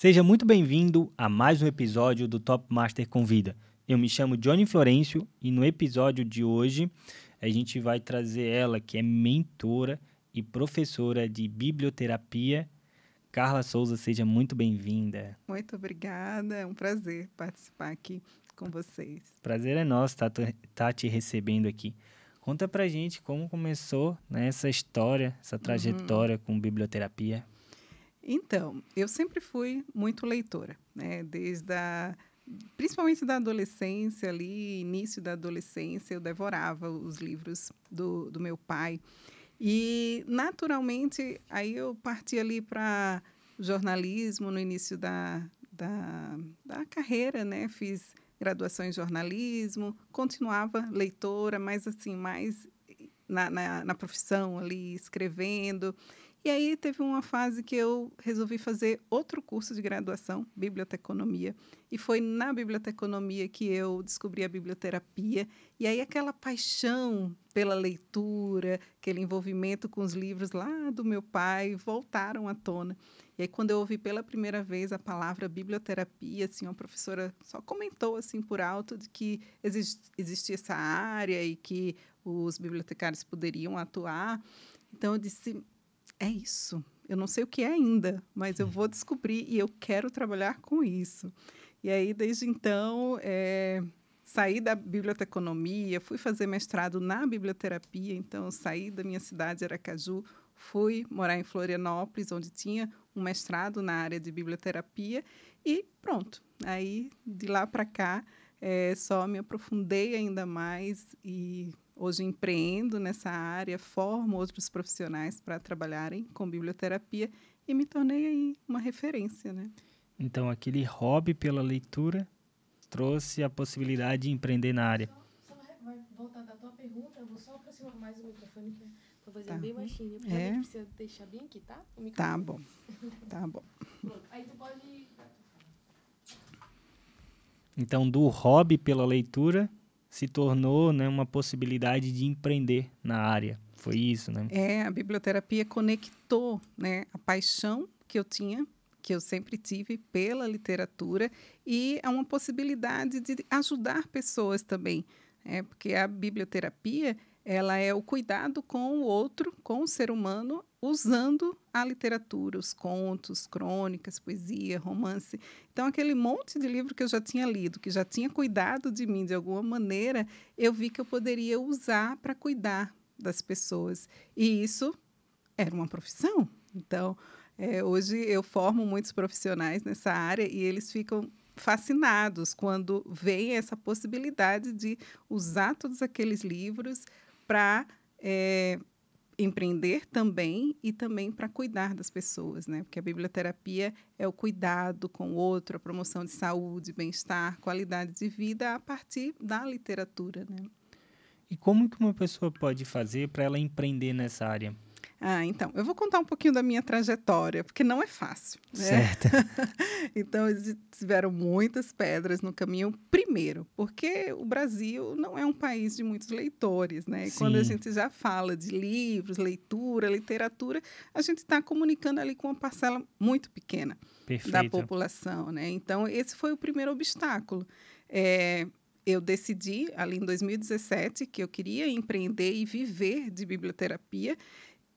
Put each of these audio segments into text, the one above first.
Seja muito bem-vindo a mais um episódio do Top Master Convida. Eu me chamo Johnny Florencio e no episódio de hoje a gente vai trazer ela, que é mentora e professora de biblioterapia. Carla Souza, seja muito bem-vinda. Muito obrigada, é um prazer participar aqui com vocês. Prazer é nosso estar te recebendo aqui. Conta pra gente como começou, né, essa história, essa trajetória com biblioterapia. Então, eu sempre fui muito leitora, né? Principalmente da adolescência ali, início da adolescência, eu devorava os livros do meu pai. E, naturalmente, aí eu parti ali para jornalismo no início da carreira, né? Fiz graduação em jornalismo, continuava leitora, mas assim, mais na profissão ali, escrevendo. E aí teve uma fase que eu resolvi fazer outro curso de graduação, biblioteconomia, e foi na biblioteconomia que eu descobri a biblioterapia, e aí aquela paixão pela leitura, aquele envolvimento com os livros lá do meu pai voltaram à tona. E aí quando eu ouvi pela primeira vez a palavra biblioterapia, assim, uma professora só comentou assim por alto de que existia essa área e que os bibliotecários poderiam atuar. Então eu disse, é isso. Eu não sei o que é ainda, mas eu vou descobrir e eu quero trabalhar com isso. E aí, desde então, saí da biblioteconomia, fui fazer mestrado na biblioterapia. Então, eu saí da minha cidade, Aracaju, fui morar em Florianópolis, onde tinha um mestrado na área de biblioterapia e pronto. Aí, de lá para cá, só me aprofundei ainda mais e hoje empreendo nessa área, formo outros profissionais para trabalharem com biblioterapia e me tornei aí uma referência, né? Então, aquele hobby pela leitura trouxe a possibilidade de empreender na área. Só vai voltar da tua pergunta, eu vou só aproximar mais o microfone, que a voz é Tá. bem baixinha. Porque a gente precisa deixar bem aqui, tá? O Tá microfone. bom, tá bom. Pronto. Aí tu pode... Então, do hobby pela leitura se tornou, né, uma possibilidade de empreender na área. Foi isso, né? A biblioterapia conectou, né, a paixão que eu tinha, que eu sempre tive pela literatura, e a uma possibilidade de ajudar pessoas também. Porque a biblioterapia ela é o cuidado com o outro, com o ser humano, usando a literatura, os contos, crônicas, poesia, romance. Então, aquele monte de livro que eu já tinha lido, que já tinha cuidado de mim de alguma maneira, eu vi que eu poderia usar para cuidar das pessoas. E isso era uma profissão. Então, hoje eu formo muitos profissionais nessa área e eles ficam fascinados quando veem essa possibilidade de usar todos aqueles livros para empreender também e também para cuidar das pessoas, né? Porque a biblioterapia é o cuidado com o outro, a promoção de saúde, bem-estar, qualidade de vida a partir da literatura, né? E como que uma pessoa pode fazer para ela empreender nessa área? Então, eu vou contar um pouquinho da minha trajetória, porque não é fácil, né? Certo. Então, tiveram muitas pedras no caminho. Primeiro, porque o Brasil não é um país de muitos leitores, né? E quando a gente já fala de livros, leitura, literatura, a gente está comunicando ali com uma parcela muito pequena da população, né? Então, esse foi o primeiro obstáculo. Eu decidi, ali em 2017, que eu queria empreender e viver de biblioterapia.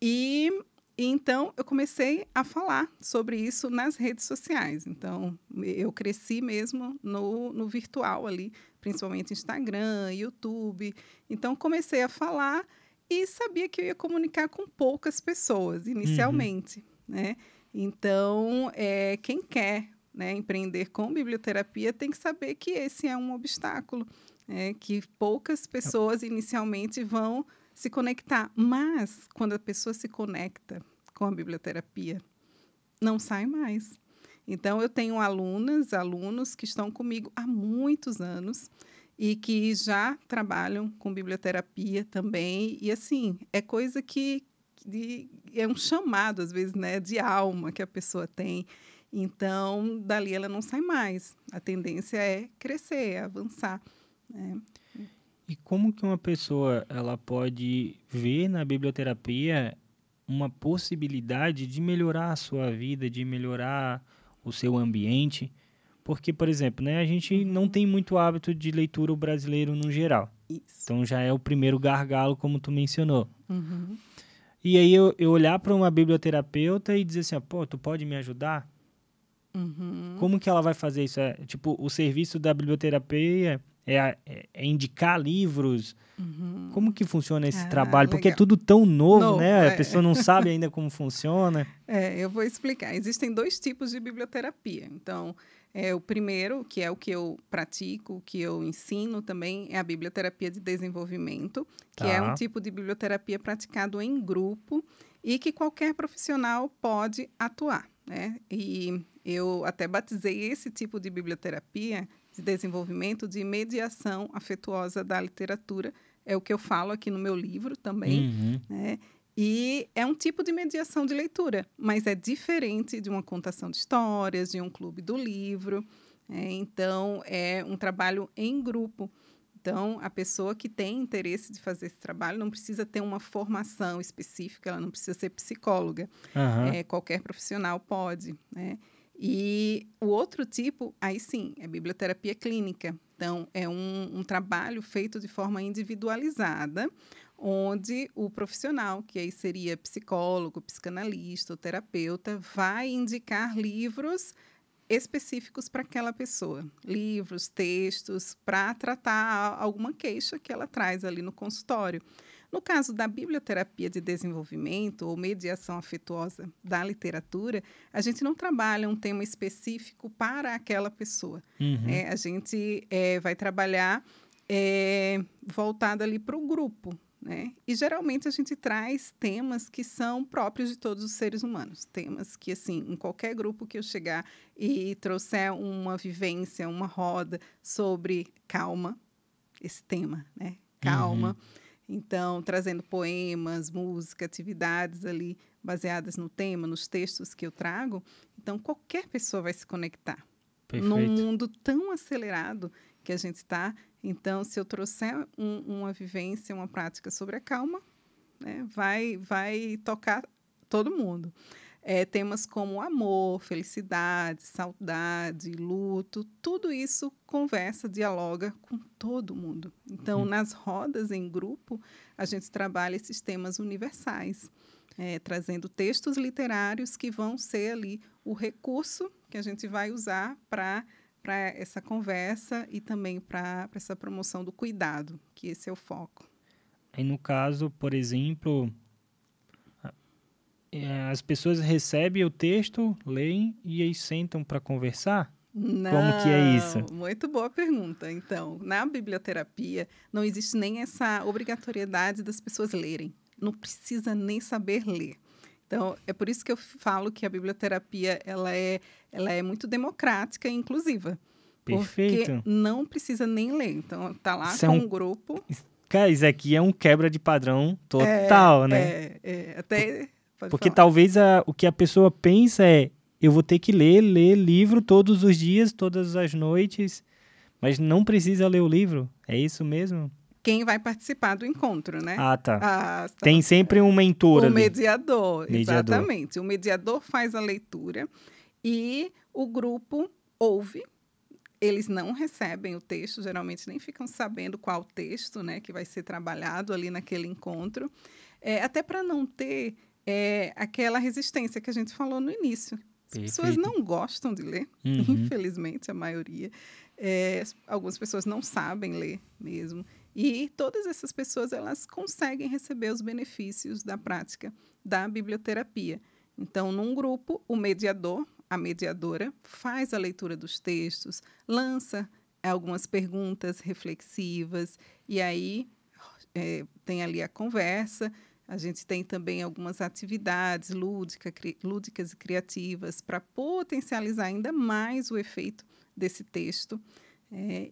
E então eu comecei a falar sobre isso nas redes sociais. Então eu cresci mesmo no virtual ali, principalmente Instagram, YouTube. Então comecei a falar e sabia que eu ia comunicar com poucas pessoas inicialmente, né? Então quem quer, né, empreender com biblioterapia tem que saber que esse é um obstáculo, que poucas pessoas inicialmente vão se conectar, mas quando a pessoa se conecta com a biblioterapia, não sai mais. Então, eu tenho alunos que estão comigo há muitos anos e que já trabalham com biblioterapia também. E, assim, é coisa que é um chamado, às vezes, né, de alma que a pessoa tem. Então, dali ela não sai mais. A tendência é crescer, é avançar, né? E como que uma pessoa ela pode ver na biblioterapia uma possibilidade de melhorar a sua vida, de melhorar o seu ambiente. Porque, por exemplo, né, a gente não tem muito hábito de leitura o brasileiro no geral. Isso. Então já é o primeiro gargalo, como tu mencionou. Uhum. E aí eu olhar para uma biblioterapeuta e dizer assim, pô, tu pode me ajudar? Uhum. Como que ela vai fazer isso? Tipo, o serviço da biblioterapia é indicar livros. Uhum. Como que funciona esse trabalho? Porque é Legal. tudo tão novo, né? É. A pessoa não sabe ainda como funciona. Eu vou explicar. Existem 2 tipos de biblioterapia. Então, o primeiro, que é o que eu pratico, que eu ensino também, é a biblioterapia de desenvolvimento, que é um Tá. tipo de biblioterapia praticado em grupo e que qualquer profissional pode atuar, né? E eu até batizei esse tipo de biblioterapia de desenvolvimento de mediação afetuosa da literatura. É o que eu falo aqui no meu livro também, Uhum. né? E é um tipo de mediação de leitura, mas é diferente de uma contação de histórias, de um clube do livro. Então, é um trabalho em grupo. Então, a pessoa que tem interesse de fazer esse trabalho não precisa ter uma formação específica, ela não precisa ser psicóloga. Aham. Qualquer profissional pode, né? E o outro tipo, aí sim, é biblioterapia clínica. Então, é um trabalho feito de forma individualizada, onde o profissional, que aí seria psicólogo, psicanalista ou terapeuta, vai indicar livros específicos para aquela pessoa. Livros, textos, para tratar alguma queixa que ela traz ali no consultório. No caso da biblioterapia de desenvolvimento ou mediação afetuosa da literatura, a gente não trabalha um tema específico para aquela pessoa. Uhum. A gente vai trabalhar voltado ali para o grupo. Né? E, geralmente, a gente traz temas que são próprios de todos os seres humanos. Temas que, assim, em qualquer grupo que eu chegar e trouxer uma vivência, uma roda sobre calma, esse tema, né? Calma. Uhum. Então, trazendo poemas, música, atividades ali baseadas no tema, nos textos que eu trago. Então, qualquer pessoa vai se conectar. Num Perfeito. mundo tão acelerado que a gente está. Então, se eu trouxer uma vivência, uma prática sobre a calma, né, vai tocar todo mundo. Temas como amor, felicidade, saudade, luto, tudo isso conversa, dialoga com todo mundo. Então, nas rodas em grupo, a gente trabalha esses temas universais, trazendo textos literários que vão ser ali o recurso que a gente vai usar para essa conversa e também para essa promoção do cuidado, que esse é o foco. Aí, no caso, por exemplo, as pessoas recebem o texto, leem e aí sentam para conversar? Não, Como que é isso? muito boa pergunta. Então, na biblioterapia, não existe nem essa obrigatoriedade das pessoas lerem. Não precisa nem saber ler. Então, é por isso que eu falo que a biblioterapia ela é muito democrática e inclusiva. Perfeito. Porque não precisa nem ler. Então, tá lá Isso é com um- um grupo. Cara, isso aqui é um quebra de padrão total, né? Até pode Porque falar. talvez o que a pessoa pensa é, eu vou ter que ler livro todos os dias, todas as noites, mas não precisa ler o livro. É isso mesmo? Quem vai participar do encontro, né? Ah, tá. Tá. Tem sempre um mentor O ali. mediador, Mediador. exatamente. O mediador faz a leitura e o grupo ouve. Eles não recebem o texto, geralmente nem ficam sabendo qual texto, né, que vai ser trabalhado ali naquele encontro. Até para não ter aquela resistência que a gente falou no início. As pessoas Perfeito. não gostam de ler, Uhum. infelizmente, a maioria. Algumas pessoas não sabem ler mesmo. E todas essas pessoas elas conseguem receber os benefícios da prática da biblioterapia. Então, num grupo, o mediador, a mediadora, faz a leitura dos textos, lança algumas perguntas reflexivas, e aí tem ali a conversa. A gente tem também algumas atividades lúdicas e criativas para potencializar ainda mais o efeito desse texto.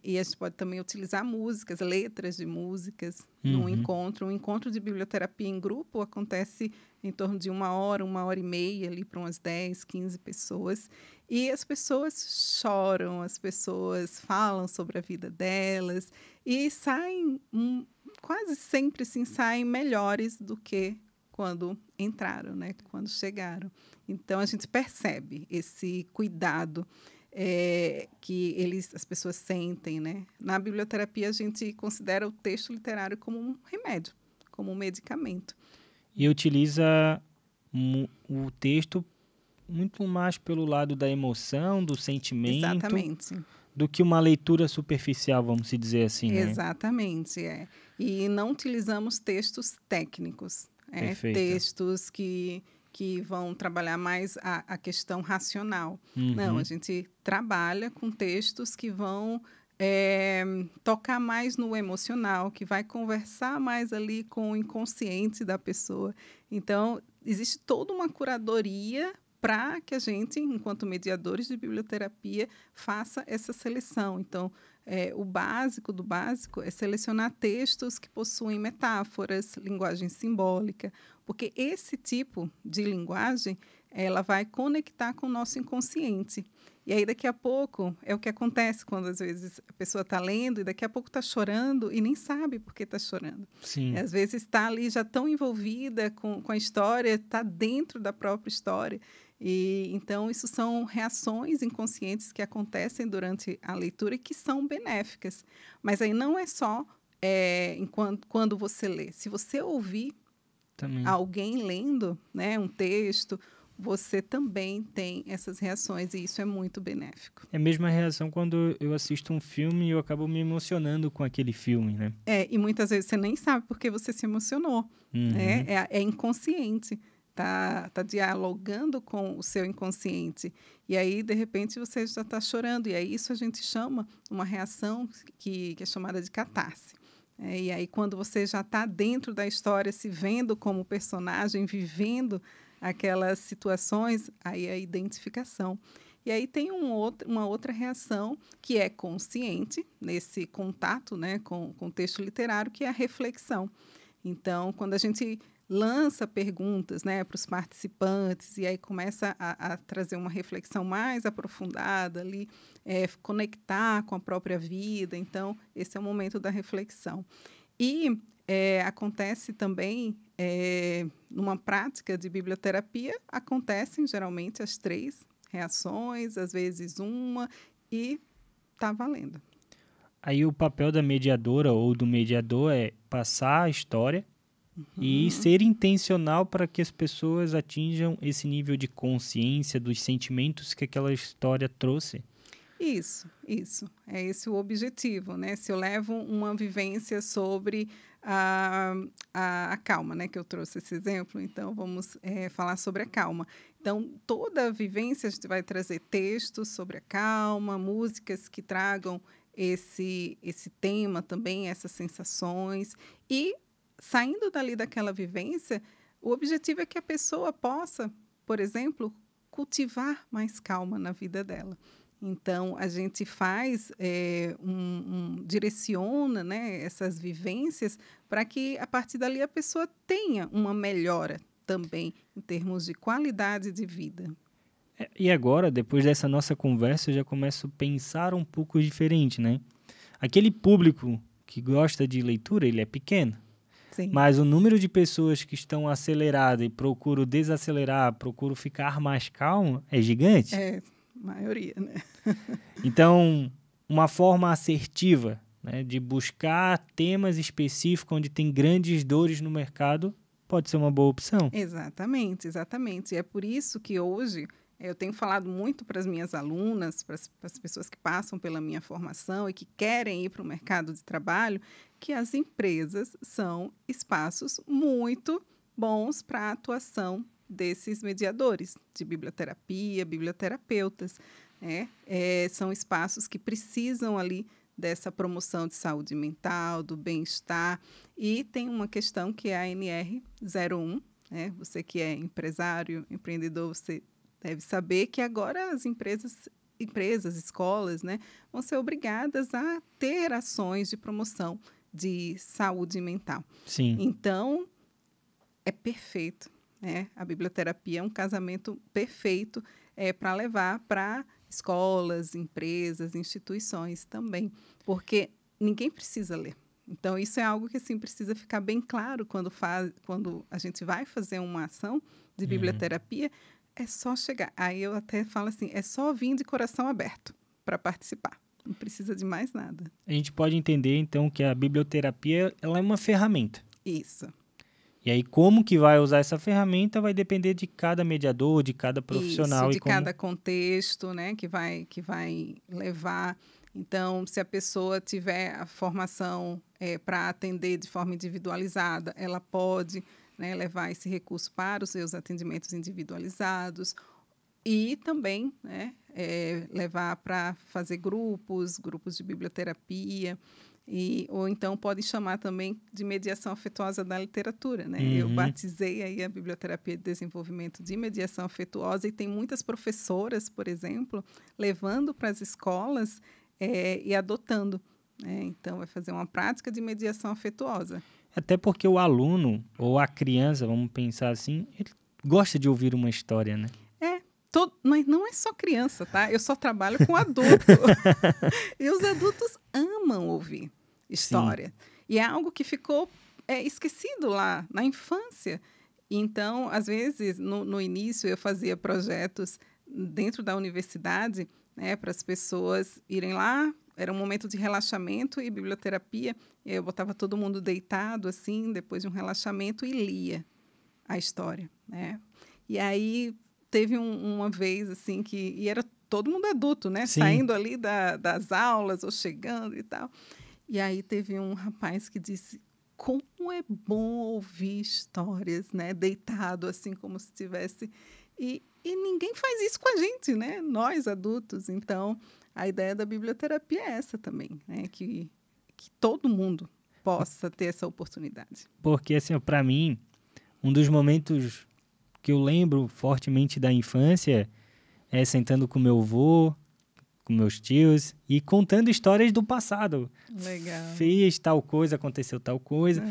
E a gente pode também utilizar músicas, letras de músicas num encontro. Um encontro de biblioterapia em grupo acontece em torno de 1 hora e meia, ali para umas 10, 15 pessoas. E as pessoas choram, as pessoas falam sobre a vida delas e saem, quase sempre assim, saem melhores do que quando entraram, né? Quando chegaram. Então, a gente percebe esse cuidado que as pessoas sentem, né? Na biblioterapia, a gente considera o texto literário como um remédio, como um medicamento. E utiliza o texto muito mais pelo lado da emoção, do sentimento, Exatamente. do que uma leitura superficial, vamos dizer assim, né? Exatamente, E não utilizamos textos técnicos, Perfeito. textos que vão trabalhar mais a questão racional. Não, a gente trabalha com textos que vão tocar mais no emocional, que vai conversar mais ali com o inconsciente da pessoa. Então, existe toda uma curadoria para que a gente, enquanto mediadores de biblioterapia, faça essa seleção. Então, o básico do básico é selecionar textos que possuem metáforas, linguagem simbólica, porque esse tipo de linguagem ela vai conectar com o nosso inconsciente. E aí, daqui a pouco, é o que acontece quando, às vezes, a pessoa está lendo e daqui a pouco está chorando e nem sabe por que está chorando. Sim. Às vezes está ali já tão envolvida com a história, está dentro da própria história. E, então, isso são reações inconscientes que acontecem durante a leitura e que são benéficas. Mas aí não é só quando você lê. Se você ouvir Também. alguém lendo, né, um texto, você também tem essas reações e isso é muito benéfico. É a mesma reação quando eu assisto um filme e eu acabo me emocionando com aquele filme, né? E muitas vezes você nem sabe porque você se emocionou, né? É inconsciente, tá dialogando com o seu inconsciente. E aí, de repente, você já está chorando. E aí, isso a gente chama uma reação que é chamada de catarse. E aí, quando você já está dentro da história, se vendo como personagem, vivendo aquelas situações, aí é a identificação. E aí tem uma outra reação que é consciente, nesse contato, né, com o texto literário, que é a reflexão. Então, quando a gente lança perguntas, né, para os participantes e aí começa a trazer uma reflexão mais aprofundada ali, conectar com a própria vida, então esse é o momento da reflexão. E acontece também, numa prática de biblioterapia, acontecem geralmente as 3 reações, às vezes uma, e está valendo. Aí o papel da mediadora ou do mediador é passar a história e ser intencional para que as pessoas atinjam esse nível de consciência dos sentimentos que aquela história trouxe. Isso. É esse o objetivo, né? Se eu levo uma vivência sobre a calma, né? Que eu trouxe esse exemplo, então vamos falar sobre a calma. Então, toda a vivência a gente vai trazer textos sobre a calma, músicas que tragam esse tema também, essas sensações. E, saindo dali daquela vivência, o objetivo é que a pessoa possa, por exemplo, cultivar mais calma na vida dela. Então, a gente faz, direciona, né, essas vivências para que, a partir dali, a pessoa tenha uma melhora também em termos de qualidade de vida. E agora, depois dessa nossa conversa, eu já começo a pensar um pouco diferente, né? Aquele público que gosta de leitura, ele é pequeno. Sim. Mas o número de pessoas que estão aceleradas e procuram desacelerar, procuram ficar mais calmo, é gigante. Maioria, né? Então, uma forma assertiva, né, de buscar temas específicos onde tem grandes dores no mercado pode ser uma boa opção. Exatamente. E é por isso que hoje eu tenho falado muito para as minhas alunas, para as pessoas que passam pela minha formação e que querem ir para o mercado de trabalho, que as empresas são espaços muito bons para a atuação desses mediadores de biblioterapia, biblioterapeutas. São espaços que precisam ali dessa promoção de saúde mental, do bem-estar. E tem uma questão que é a NR01. Você que é empresário, empreendedor, você deve saber que agora as empresas, escolas, né, vão ser obrigadas a ter ações de promoção de saúde mental. Sim. Então, é perfeito. A biblioterapia é um casamento perfeito para levar para escolas, empresas, instituições também, porque ninguém precisa ler. Então, isso é algo que assim, precisa ficar bem claro quando a gente vai fazer uma ação de biblioterapia, é só chegar. Aí eu até falo assim, é só vir de coração aberto para participar. Não precisa de mais nada. A gente pode entender, então, que a biblioterapia ela é uma ferramenta. Isso. E aí, como que vai usar essa ferramenta vai depender de cada mediador, de cada profissional. Isso, de cada contexto, né, que vai levar. Então, se a pessoa tiver a formação para atender de forma individualizada, ela pode, né, levar esse recurso para os seus atendimentos individualizados e também, né, levar para fazer grupos de biblioterapia, ou então pode chamar também de mediação afetuosa da literatura, né? Eu batizei aí a biblioterapia de desenvolvimento de mediação afetuosa e tem muitas professoras, por exemplo, levando para as escolas e adotando, né? Então, vai fazer uma prática de mediação afetuosa. Até porque o aluno ou a criança, vamos pensar assim, ele gosta de ouvir uma história, né? Mas não é só criança, tá? Eu só trabalho com adulto. E os adultos amam ouvir história. Sim. E é algo que ficou esquecido lá na infância. Então, às vezes, no início, eu fazia projetos dentro da universidade, né, para as pessoas irem lá. Era um momento de relaxamento e biblioterapia. E eu botava todo mundo deitado, assim, depois de um relaxamento, e lia a história, né? E aí teve uma vez, assim, e era todo mundo adulto, né? Sim. Saindo ali das aulas ou chegando e tal. E aí teve um rapaz que disse, como é bom ouvir histórias, né? Deitado, assim, como se tivesse... E ninguém faz isso com a gente, né? Nós, adultos. Então, a ideia da biblioterapia é essa também, né? Que todo mundo possa ter essa oportunidade. Porque, assim, para mim, um dos momentos que eu lembro fortemente da infância é sentando com meu avô, com meus tios e contando histórias do passado. Legal. Fez tal coisa, aconteceu tal coisa.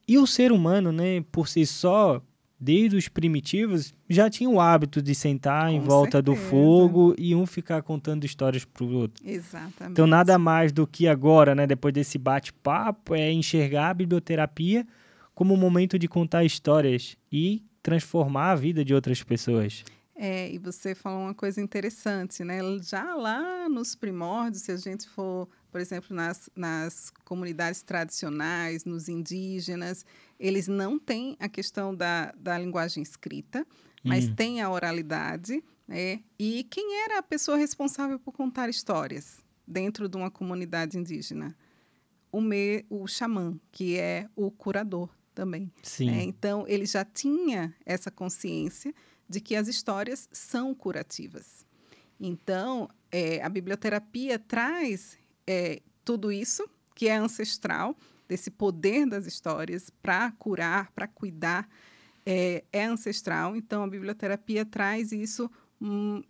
E o ser humano, né, por si só, desde os primitivos, já tinha o hábito de sentar em volta do fogo e um ficar contando histórias para o outro. Exatamente. Então, nada mais do que agora, né, depois desse bate-papo, é enxergar a biblioterapia como um momento de contar histórias e transformar a vida de outras pessoas. E você falou uma coisa interessante, né? Já lá nos primórdios, se a gente for, por exemplo, nas comunidades tradicionais, nos indígenas, eles não têm a questão da linguagem escrita, mas tem a oralidade, né? E quem era a pessoa responsável por contar histórias dentro de uma comunidade indígena? O xamã, que é o curador também. Sim. Então, ele já tinha essa consciência de que as histórias são curativas. Então, a biblioterapia traz tudo isso que é ancestral, desse poder das histórias para curar, para cuidar, é ancestral. Então, a biblioterapia traz isso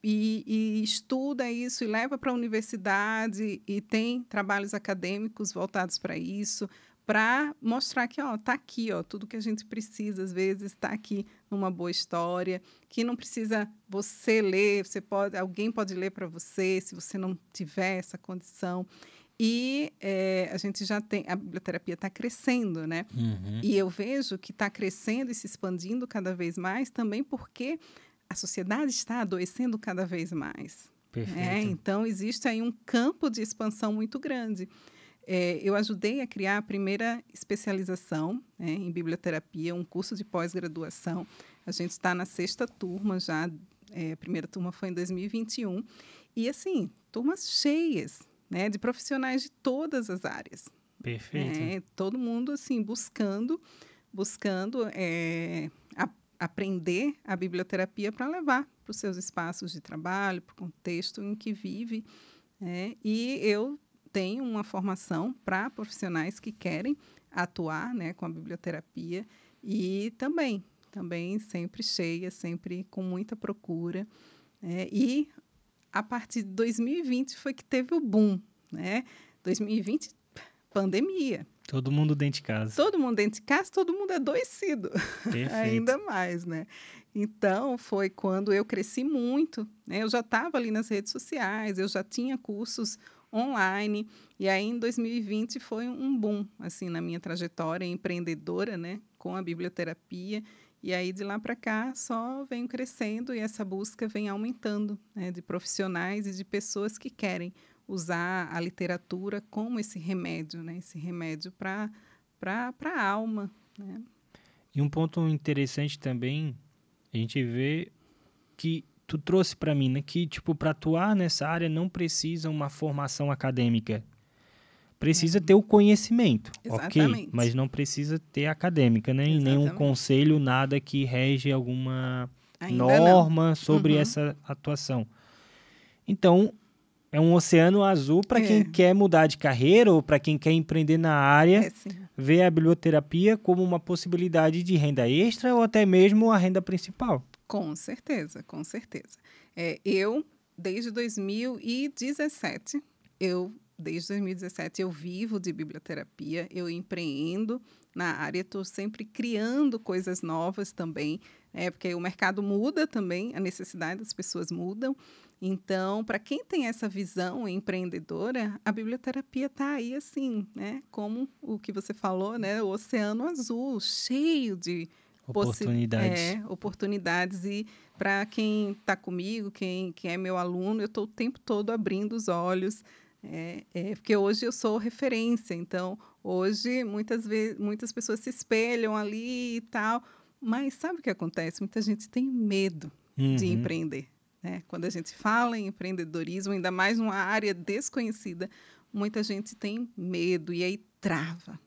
e estuda isso e leva para a universidade e tem trabalhos acadêmicos voltados para isso, para mostrar que está aqui, tudo que a gente precisa, às vezes, está aqui numa boa história, que não precisa você ler, alguém pode ler para você, se você não tiver essa condição. E a gente já tem, a biblioterapia está crescendo, né? E eu vejo que está crescendo e se expandindo cada vez mais também porque a sociedade está adoecendo cada vez mais. Perfeito. Então, existe aí um campo de expansão muito grande. Eu ajudei a criar a primeira especialização em biblioterapia, um curso de pós-graduação. A gente está na 6ª turma já, a primeira turma foi em 2021. E, assim, turmas cheias, né, de profissionais de todas as áreas. Perfeito. Todo mundo, assim, buscando aprender a biblioterapia para levar para os seus espaços de trabalho, para o contexto em que vive. E eu tenho uma formação para profissionais que querem atuar, né, com a biblioterapia e também sempre cheia, sempre com muita procura. E a partir de 2020 foi que teve o boom, né? 2020, pandemia. Todo mundo dentro de casa. Todo mundo dentro de casa, todo mundo adoecido. Perfeito. Ainda mais, né? Então, foi quando eu cresci muito, né? Eu já estava ali nas redes sociais, eu já tinha cursos online. E aí, em 2020, foi um boom, assim, na minha trajetória empreendedora, né, com a biblioterapia. E aí, de lá para cá, só venho crescendo e essa busca vem aumentando, né, de profissionais e de pessoas que querem usar a literatura como esse remédio, né, esse remédio para a alma, né? E um ponto interessante também, a gente vê que tu trouxe para mim, né, que tipo, para atuar nessa área não precisa uma formação acadêmica. Precisa ter o conhecimento, ok? Exatamente. Mas não precisa ter acadêmica, né? E nenhum Exatamente. conselho, nada que rege alguma Ainda norma sobre Uhum. essa atuação. Então, é um oceano azul para quem É. quer mudar de carreira ou para quem quer empreender na área, É, sim. ver a biblioterapia como uma possibilidade de renda extra ou até mesmo a renda principal. Com certeza, com certeza. Eu, desde 2017, eu vivo de biblioterapia, eu empreendo na área, estou sempre criando coisas novas também, porque o mercado muda também, a necessidade das pessoas mudam. Então, para quem tem essa visão empreendedora, a biblioterapia está aí assim, né? Como o que você falou, né? O oceano azul, cheio de Oportunidades. oportunidades. E para quem está comigo, quem é meu aluno, eu estou o tempo todo abrindo os olhos, porque hoje eu sou referência. Então, hoje, muitas pessoas se espelham ali e tal. Mas sabe o que acontece? Muita gente tem medo de Uhum. empreender, né? Quando a gente fala em empreendedorismo, ainda mais numa área desconhecida, muita gente tem medo e aí trava.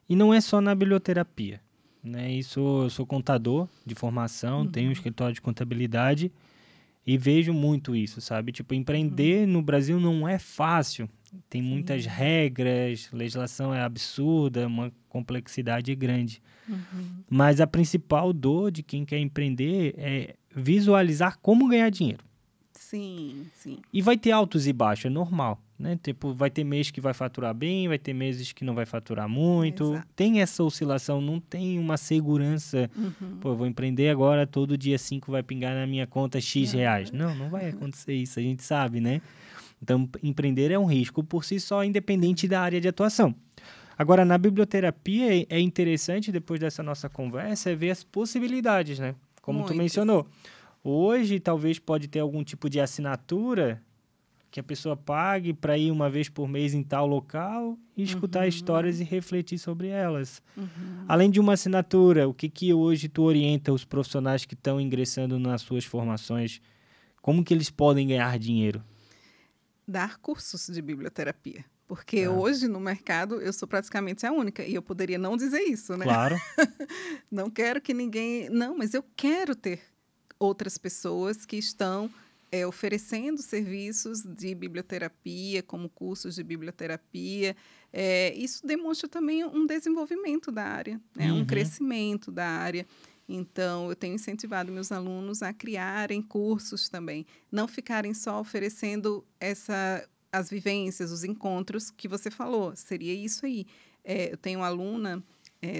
E não é só na biblioterapia, né? Eu sou contador de formação, tenho um escritório de contabilidade e vejo muito isso, sabe? Tipo, empreender no Brasil não é fácil. Tem muitas regras, legislação é absurda, uma complexidade grande. Mas a principal dor de quem quer empreender é visualizar como ganhar dinheiro. Sim, sim. E vai ter altos e baixos, é normal, né? Tipo, vai ter mês que vai faturar bem, vai ter meses que não vai faturar muito. Exato. Tem essa oscilação, não tem uma segurança. Pô, eu vou empreender agora, todo dia 5 vai pingar na minha conta X reais. Não vai acontecer isso, a gente sabe, né? Então, empreender é um risco por si só, independente da área de atuação. Agora, na biblioterapia, é interessante, depois dessa nossa conversa, é ver as possibilidades, né? Como tu Muitas. mencionou. Hoje, talvez pode ter algum tipo de assinatura que a pessoa pague para ir uma vez por mês em tal local e escutar histórias e refletir sobre elas. Além de uma assinatura, o que hoje tu orienta os profissionais que estão ingressando nas suas formações? Como que eles podem ganhar dinheiro? Dar cursos de biblioterapia. Porque hoje, no mercado, eu sou praticamente a única. E eu poderia não dizer isso, né? Claro. Não quero que ninguém... Não, mas eu quero ter outras pessoas que estão oferecendo serviços de biblioterapia, como cursos de biblioterapia. Isso demonstra também um desenvolvimento da área, né? Um crescimento da área. Então, eu tenho incentivado meus alunos a criarem cursos também. Não ficarem só oferecendo as vivências, os encontros que você falou. Seria isso aí. Eu tenho uma aluna,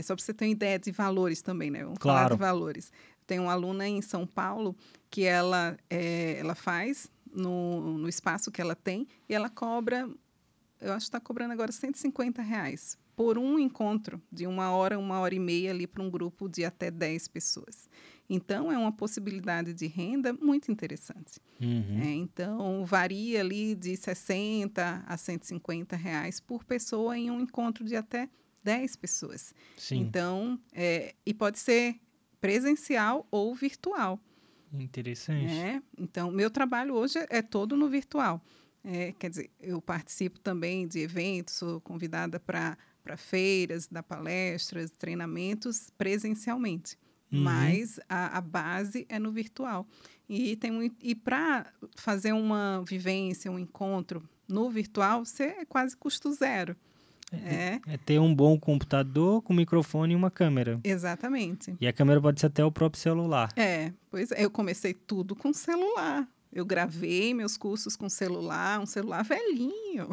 só para você ter uma ideia de valores também, né? Vamos falar de valores. Tenho uma aluna em São Paulo que ela faz no espaço que ela tem e ela cobra, eu acho que está cobrando agora R$150 por um encontro de 1 hora e meia ali para um grupo de até 10 pessoas. Então, é uma possibilidade de renda muito interessante. Então, varia ali de R$60 a R$150 por pessoa em um encontro de até 10 pessoas. Sim. Então, e pode ser presencial ou virtual. Interessante. Então, meu trabalho hoje é todo no virtual. Quer dizer, eu participo também de eventos, sou convidada para feiras, dar palestras, treinamentos presencialmente. Mas a base é no virtual. E para fazer uma vivência, um encontro no virtual, você é quase custo zero. É ter um bom computador com microfone e uma câmera. Exatamente. E a câmera pode ser até o próprio celular. Pois é, eu comecei tudo com celular. Eu gravei meus cursos com celular, um celular velhinho,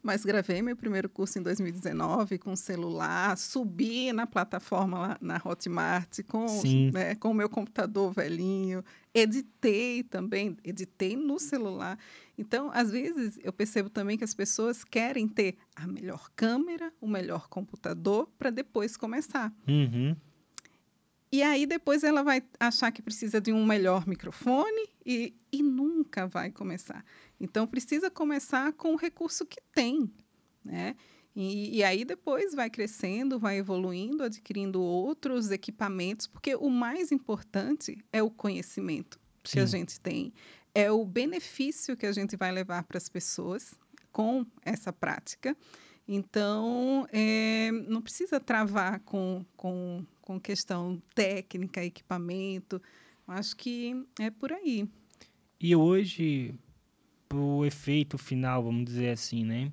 mas gravei meu primeiro curso em 2019 com celular, subi na plataforma lá na Hotmart Sim. né, com o meu computador velhinho, editei também, editei no celular. Então, às vezes, eu percebo também que as pessoas querem ter a melhor câmera, o melhor computador, para depois começar. Uhum. E aí, depois, ela vai achar que precisa de um melhor microfone e nunca vai começar. Então, precisa começar com o recurso que tem, né? E aí, depois, vai crescendo, vai evoluindo, adquirindo outros equipamentos, porque o mais importante é o conhecimento que a gente tem, é o benefício que a gente vai levar para as pessoas com essa prática. Então, não precisa travar com questão técnica, equipamento. Acho que é por aí. E hoje, o efeito final, vamos dizer assim, né?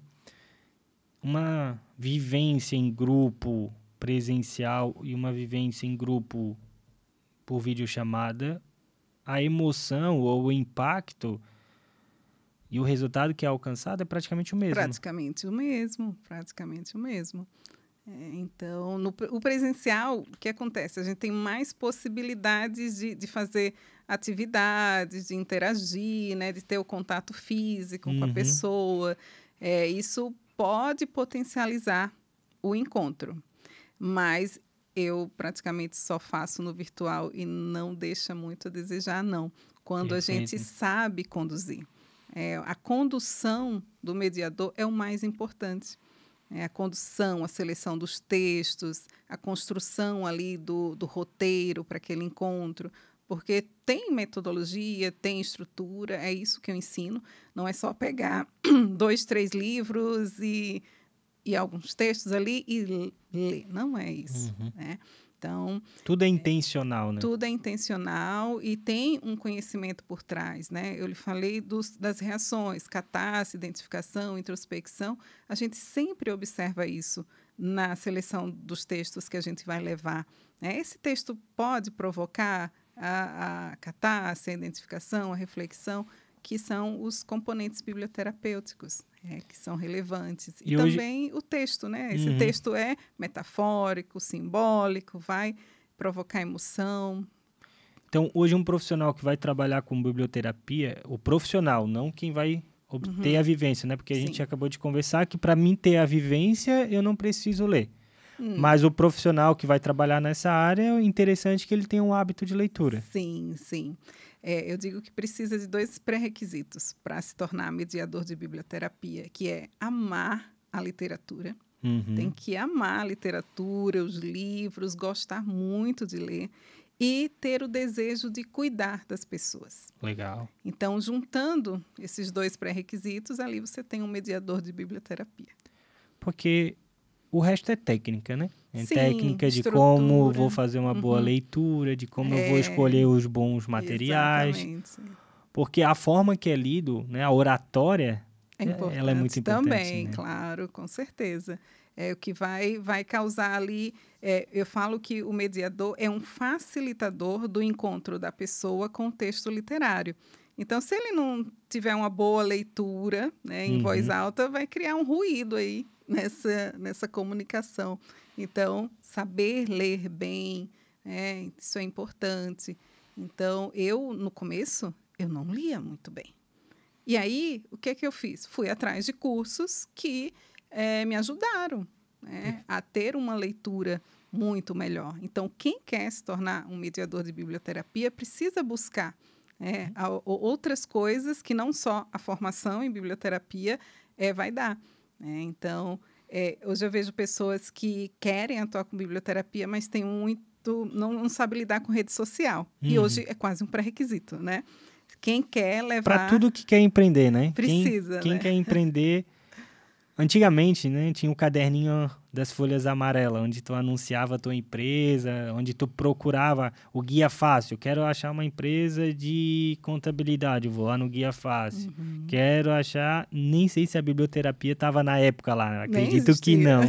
Uma vivência em grupo presencial e uma vivência em grupo por videochamada, a emoção ou o impacto e o resultado que é alcançado é praticamente o mesmo. Praticamente o mesmo, praticamente o mesmo. Então, o presencial, o que acontece? A gente tem mais possibilidades de fazer atividades, de interagir, né, de ter o contato físico com a pessoa. Isso pode potencializar o encontro, mas eu praticamente só faço no virtual e não deixa muito a desejar, não. Quando a gente sabe conduzir. A condução do mediador é o mais importante. A condução, a seleção dos textos, a construção ali do roteiro para aquele encontro, porque tem metodologia, tem estrutura, é isso que eu ensino. Não é só pegar 2, 3 livros e alguns textos ali e ler. Não é isso, né? Então, tudo é intencional, né? Tudo é intencional e tem um conhecimento por trás, né? Eu lhe falei das reações, catarse, identificação, introspecção. A gente sempre observa isso na seleção dos textos que a gente vai levar, né? Esse texto pode provocar a catarse, a identificação, a reflexão, que são os componentes biblioterapêuticos, que são relevantes. E hoje... também o texto, né? Esse texto é metafórico, simbólico, vai provocar emoção. Então, hoje um profissional que vai trabalhar com biblioterapia, o profissional, não quem vai obter a vivência, né? Porque a gente acabou de conversar que para mim ter a vivência, eu não preciso ler. Mas o profissional que vai trabalhar nessa área, é interessante que ele tenha um hábito de leitura. Sim, sim. Eu digo que precisa de 2 pré-requisitos para se tornar mediador de biblioterapia, que é amar a literatura. Tem que amar a literatura, os livros, gostar muito de ler e ter o desejo de cuidar das pessoas. Legal. Então, juntando esses 2 pré-requisitos, ali você tem um mediador de biblioterapia. Porque o resto é técnica, né? Sim, técnica de como vou fazer uma boa leitura, de como eu vou escolher os bons materiais. Exatamente. Porque a forma que é lido, né, a oratória, ela é muito importante. Também, né? Claro, com certeza. O que vai causar ali... eu falo que o mediador é um facilitador do encontro da pessoa com o texto literário. Então, se ele não tiver uma boa leitura, né, em voz alta, vai criar um ruído aí nessa comunicação. Então, saber ler bem, isso é importante. Então, no começo, eu não lia muito bem. E aí, o que eu fiz? Fui atrás de cursos que me ajudaram, né, a ter uma leitura muito melhor. Então, quem quer se tornar um mediador de biblioterapia precisa buscar outras coisas que não só a formação em biblioterapia vai dar. Então, hoje eu vejo pessoas que querem atuar com biblioterapia, mas tem não sabe lidar com rede social. E hoje é quase um pré-requisito, né? Quem quer levar... Para tudo que quer empreender, né? Precisa, quem quer empreender... Antigamente, né, tinha o caderninho das folhas amarelas, onde tu anunciava a tua empresa, onde tu procurava o Guia Fácil. Quero achar uma empresa de contabilidade, vou lá no Guia Fácil. Quero achar... Nem sei se a biblioterapia estava na época lá, acredito que não.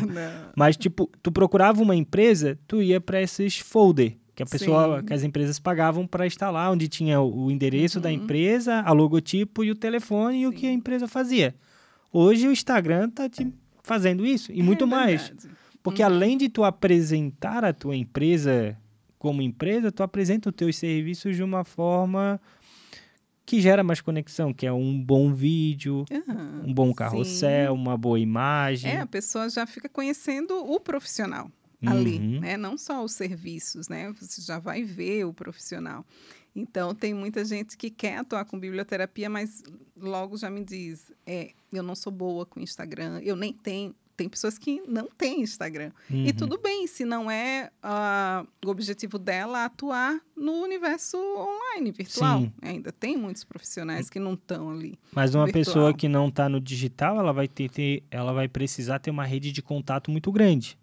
Mas, tipo, tu procurava uma empresa, tu ia para esses folder, Que a pessoa, Sim. que as empresas pagavam para estar lá, onde tinha o endereço da empresa, a logotipo e o telefone e o que a Sim. empresa fazia. Hoje o Instagram está fazendo isso e muito mais. Verdade. Porque além de tu apresentar a tua empresa como empresa, tu apresenta os teus serviços de uma forma que gera mais conexão, que é um bom vídeo, Aham, um bom carrossel, sim. uma boa imagem. A pessoa já fica conhecendo o profissional ali, Uhum. né? Não só os serviços, né? Você já vai ver o profissional. Então, tem muita gente que quer atuar com biblioterapia, mas logo já me diz, eu não sou boa com Instagram, eu nem tenho. Tem pessoas que não têm Instagram. E Uhum. tudo bem, se não é o objetivo dela atuar no universo online, virtual. Sim. Ainda tem muitos profissionais que não estão ali. Mas uma virtual. pessoa que não está no digital, ela vai precisar ter uma rede de contato muito grande.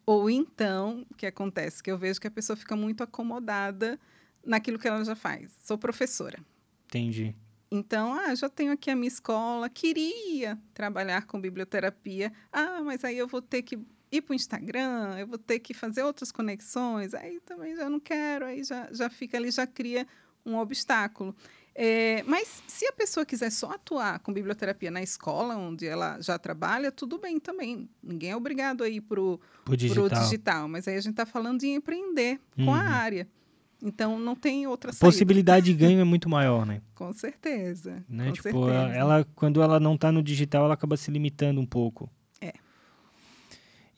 Ou então, o que acontece? Que eu vejo que a pessoa fica muito acomodada naquilo que ela já faz. Sou professora. Entendi. Então, já tenho aqui a minha escola, queria trabalhar com biblioterapia. Mas aí eu vou ter que ir para o Instagram, eu vou ter que fazer outras conexões. Aí também já não quero, aí já fica ali, já cria um obstáculo. Mas se a pessoa quiser só atuar com biblioterapia na escola, onde ela já trabalha, tudo bem também. Ninguém é obrigado a ir para o digital. Mas aí a gente está falando de empreender com a área. Então, não tem outra A saída. possibilidade de ganho é muito maior, né? Com certeza. Né? Com Tipo, certeza. quando ela não está no digital, ela acaba se limitando um pouco.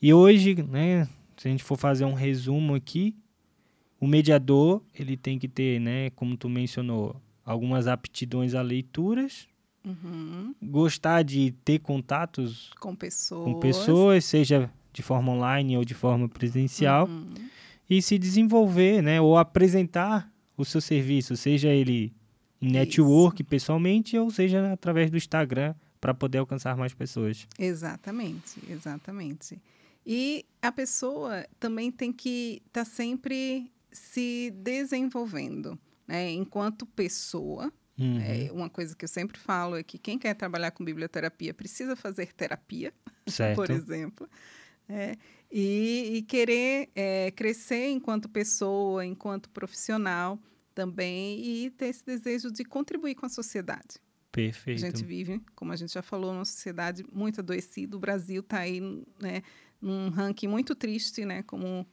E hoje, né, se a gente for fazer um resumo aqui, o mediador, ele tem que ter, né, como tu mencionou, algumas aptidões a leituras, gostar de ter contatos Com pessoas. com pessoas, seja de forma online ou de forma presencial, e se desenvolver, né, ou apresentar o seu serviço, seja ele em network pessoalmente, ou seja através do Instagram, para poder alcançar mais pessoas. Exatamente, exatamente. E a pessoa também tem que estar sempre se desenvolvendo, né? Enquanto pessoa. Uma coisa que eu sempre falo é que quem quer trabalhar com biblioterapia precisa fazer terapia, Certo. por exemplo. E querer crescer enquanto pessoa, enquanto profissional também, e ter esse desejo de contribuir com a sociedade. Perfeito. A gente vive, como a gente já falou, numa sociedade muito adoecida. O Brasil está aí, né, num ranking muito triste, né, como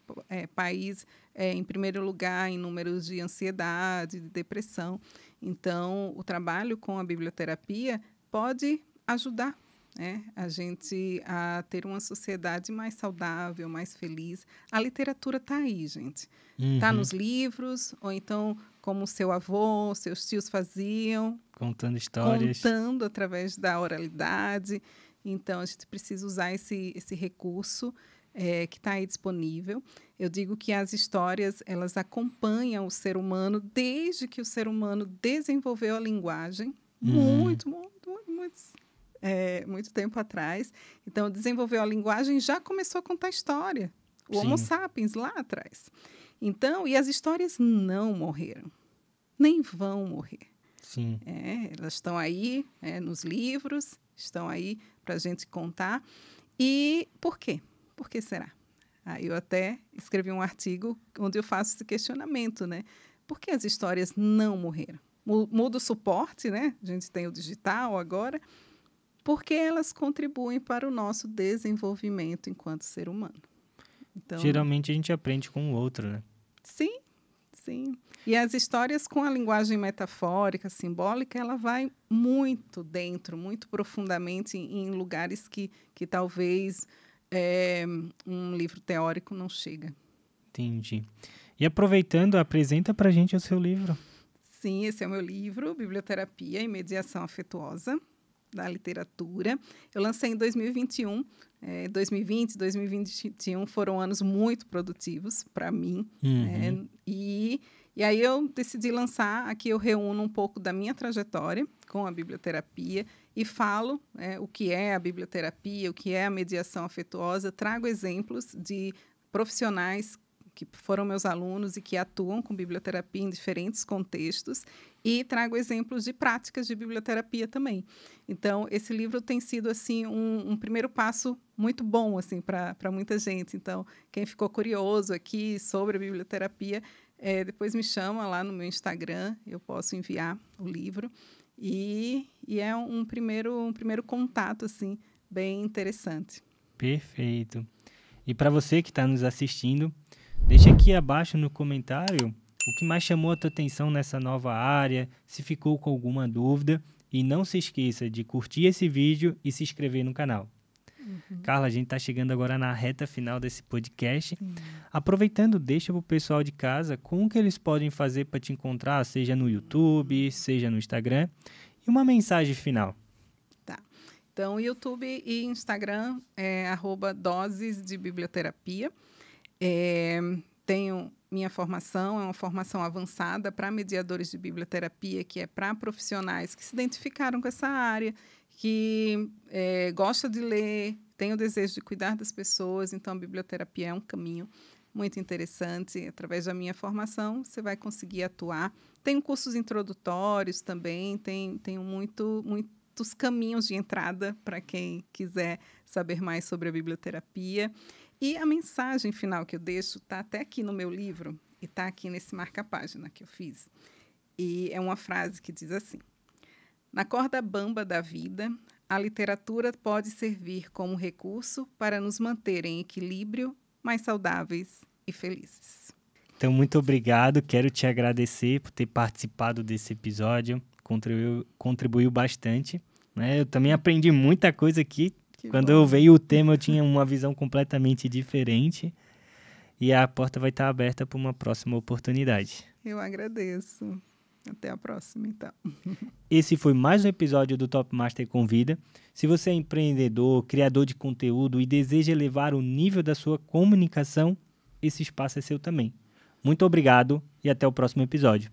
país em primeiro lugar em números de ansiedade, de depressão. Então, o trabalho com a biblioterapia pode ajudar, né, a gente a ter uma sociedade mais saudável, mais feliz. A literatura está aí, gente. Está nos livros, ou então, como seu avô, seus tios faziam. Contando histórias. Contando através da oralidade. Então, a gente precisa usar esse recurso que está aí disponível. Eu digo que as histórias, elas acompanham o ser humano desde que o ser humano desenvolveu a linguagem. Muito tempo atrás. Então, desenvolveu a linguagem e já começou a contar história. O Homo sapiens, lá atrás. Então, e as histórias não morreram. Nem vão morrer. Sim. Elas estão aí nos livros, estão aí para a gente contar. E por quê? Por que será? Eu até escrevi um artigo onde eu faço esse questionamento, né? Por que as histórias não morreram? Muda o suporte, né? A gente tem o digital agora. Porque elas contribuem para o nosso desenvolvimento enquanto ser humano. Então, geralmente a gente aprende com o outro, né? Sim, sim. E as histórias com a linguagem metafórica, simbólica, ela vai muito dentro, muito profundamente em lugares que talvez um livro teórico não chega. Entendi. E aproveitando, apresenta pra gente o seu livro. Sim, esse é o meu livro, Biblioterapia e Mediação Afetuosa, da literatura. Eu lancei em 2021. 2020 e 2021 foram anos muito produtivos para mim. E aí eu decidi lançar, aqui eu reúno um pouco da minha trajetória com a biblioterapia e falo o que é a biblioterapia, o que é a mediação afetuosa, trago exemplos de profissionais que foram meus alunos e que atuam com biblioterapia em diferentes contextos, e trago exemplos de práticas de biblioterapia também. Então, esse livro tem sido assim um primeiro passo muito bom assim para muita gente. Então, quem ficou curioso aqui sobre a biblioterapia, depois me chama lá no meu Instagram, eu posso enviar o livro. E é um primeiro contato assim, bem interessante. Perfeito. E para você que está nos assistindo, deixa aqui abaixo no comentário o que mais chamou a tua atenção nessa nova área, se ficou com alguma dúvida, e não se esqueça de curtir esse vídeo e se inscrever no canal. Carla, a gente está chegando agora na reta final desse podcast. Aproveitando, deixa para o pessoal de casa como que eles podem fazer para te encontrar, seja no YouTube, seja no Instagram, e uma mensagem final. Então, YouTube e Instagram é @doses de biblioterapia. Tenho minha formação, é uma formação avançada para mediadores de biblioterapia, que é para profissionais que se identificaram com essa área, que gosta de ler, tem o desejo de cuidar das pessoas. Então, a biblioterapia é um caminho muito interessante. Através da minha formação, você vai conseguir atuar. Tenho cursos introdutórios também, tenho muitos caminhos de entrada para quem quiser saber mais sobre a biblioterapia. E a mensagem final que eu deixo está até aqui no meu livro e está aqui nesse marca-página que eu fiz. E é uma frase que diz assim: na corda bamba da vida, a literatura pode servir como recurso para nos manter em equilíbrio, mais saudáveis e felizes. Então, muito obrigado. Quero te agradecer por ter participado desse episódio. Contribuiu bastante, né? Eu também aprendi muita coisa aqui. Quando eu veio o tema, eu tinha uma visão completamente diferente. E a porta vai estar aberta para uma próxima oportunidade. Eu agradeço. Até a próxima, então. Esse foi mais um episódio do Top Master Convida. Se você é empreendedor, criador de conteúdo e deseja elevar o nível da sua comunicação, esse espaço é seu também. Muito obrigado e até o próximo episódio.